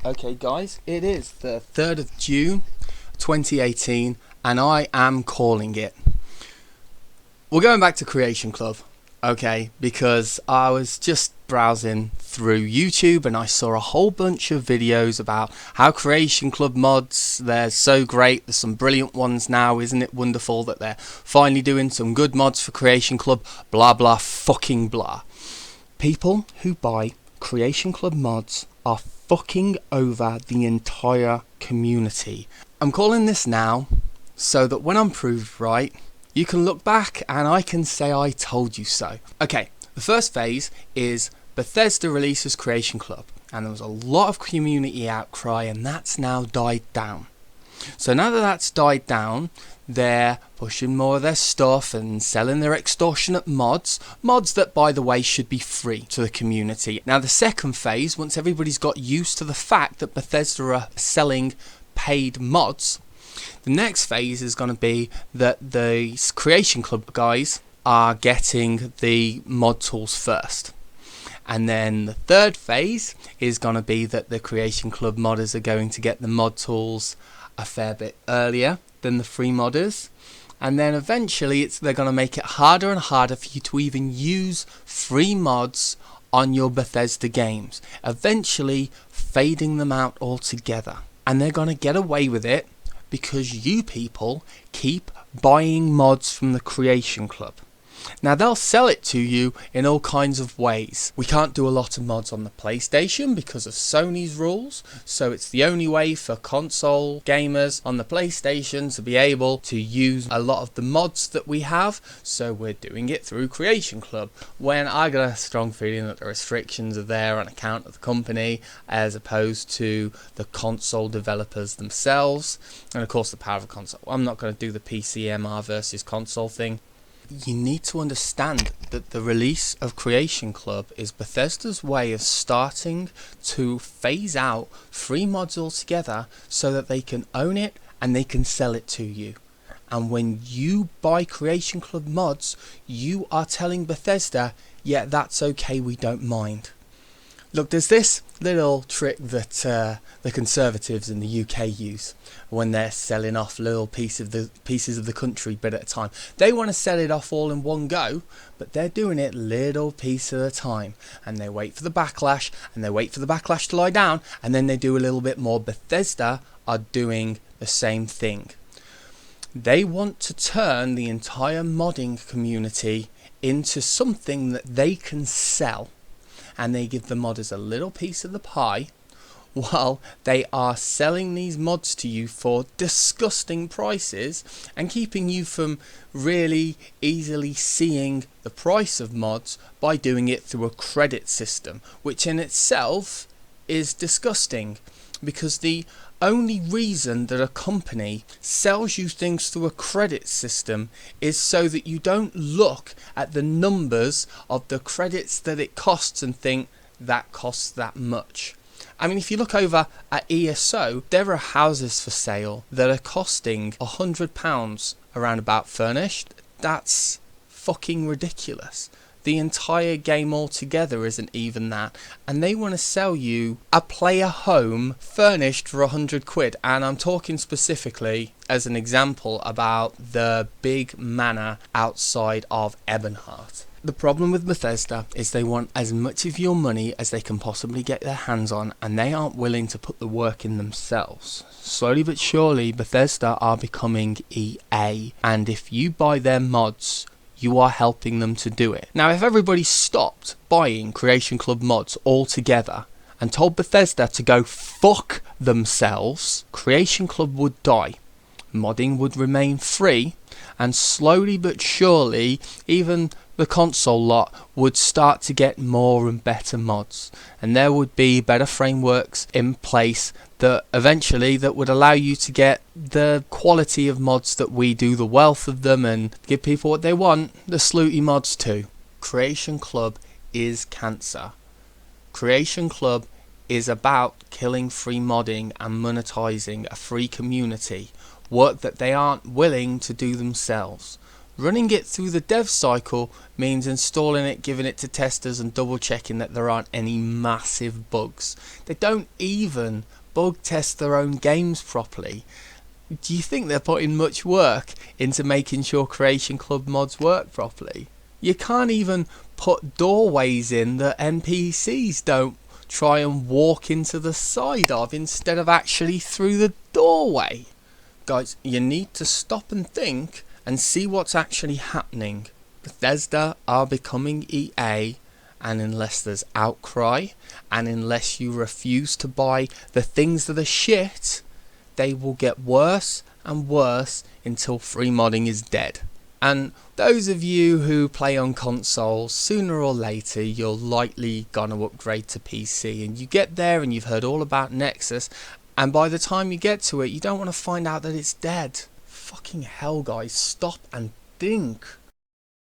Okay guys, it is the 3rd of June 2018 and I am calling it. We're going back to Creation Club, okay, because I was just browsing through YouTube and I saw a whole bunch of videos about how Creation Club mods, they're so great, there's some brilliant ones now, isn't it wonderful that they're finally doing some good mods for Creation Club, blah blah fucking blah. People who buy Creation Club mods are fucking over the entire community. I'm calling this now so that when I'm proved right, you can look back and I can say I told you so. Okay, the first phase is Bethesda releases Creation Club, and there was a lot of community outcry and that's now died down. So now that that's died down, they're pushing more of their stuff and selling their extortionate mods that, by the way, should be free to the community. Now the second phase, once everybody's got used to the fact that Bethesda are selling paid mods, the next phase is going to be that the Creation Club guys are getting the mod tools first. And then the third phase is going to be that the Creation Club modders are going to get the mod tools a fair bit earlier than the free modders, and then eventually they're going to make it harder and harder for you to even use free mods on your Bethesda games, eventually fading them out altogether. And they're going to get away with it because you people keep buying mods from the Creation Club. Now they'll sell it to you in all kinds of ways. We can't do a lot of mods on the PlayStation because of Sony's rules, so it's the only way for console gamers on the PlayStation to be able to use a lot of the mods that we have, so we're doing it through Creation Club, when I got a strong feeling that the restrictions are there on account of the company as opposed to the console developers themselves, and of course the power of a console. I'm not going to do the PCMR versus console thing. You need to understand that the release of Creation Club is Bethesda's way of starting to phase out free mods altogether so that they can own it and they can sell it to you. And when you buy Creation Club mods, you are telling Bethesda, yeah, that's okay, we don't mind. Look, there's this little trick that the Conservatives in the UK use when they're selling off little pieces of the country bit at a time. They want to sell it off all in one go, but they're doing it little piece at a time, and they wait for the backlash, and they wait for the backlash to lie down, and then they do a little bit more. Bethesda are doing the same thing. They want to turn the entire modding community into something that they can sell, and they give the modders a little piece of the pie while they are selling these mods to you for disgusting prices and keeping you from really easily seeing the price of mods by doing it through a credit system, which in itself is disgusting, because the only reason that a company sells you things through a credit system is so that you don't look at the numbers of the credits that it costs and think that costs that much. I mean, if you look over at ESO, there are houses for sale that are costing £100 around about furnished. That's fucking ridiculous. The entire game altogether isn't even that, and they want to sell you a player home furnished for £100, and I'm talking specifically as an example about the big manor outside of Ebonheart. The problem with Bethesda is they want as much of your money as they can possibly get their hands on, and they aren't willing to put the work in themselves. Slowly but surely, Bethesda are becoming EA, and if you buy their mods, you are helping them to do it. Now, if everybody stopped buying Creation Club mods altogether and told Bethesda to go fuck themselves, Creation Club would die. Modding would remain free, and slowly but surely, even the console lot would start to get more and better mods, and there would be better frameworks in place that eventually that would allow you to get the quality of mods that we do, the wealth of them, and give people what they want, the slooty mods too. Creation Club is cancer. Creation Club is about killing free modding and monetizing a free community, work that they aren't willing to do themselves. Running it through the dev cycle means installing it, giving it to testers and double checking that there aren't any massive bugs. They don't even bug test their own games properly. Do you think they're putting much work into making sure Creation Club mods work properly? You can't even put doorways in that NPCs don't try and walk into the side of instead of actually through the doorway. Guys, you need to stop and think and see what's actually happening. Bethesda are becoming EA, and unless there's outcry and unless you refuse to buy the things that are shit, they will get worse and worse until free modding is dead. And those of you who play on consoles, sooner or later you're likely gonna upgrade to PC, and you get there and you've heard all about Nexus, and by the time you get to it you don't want to find out that it's dead. Fucking hell guys, stop and think.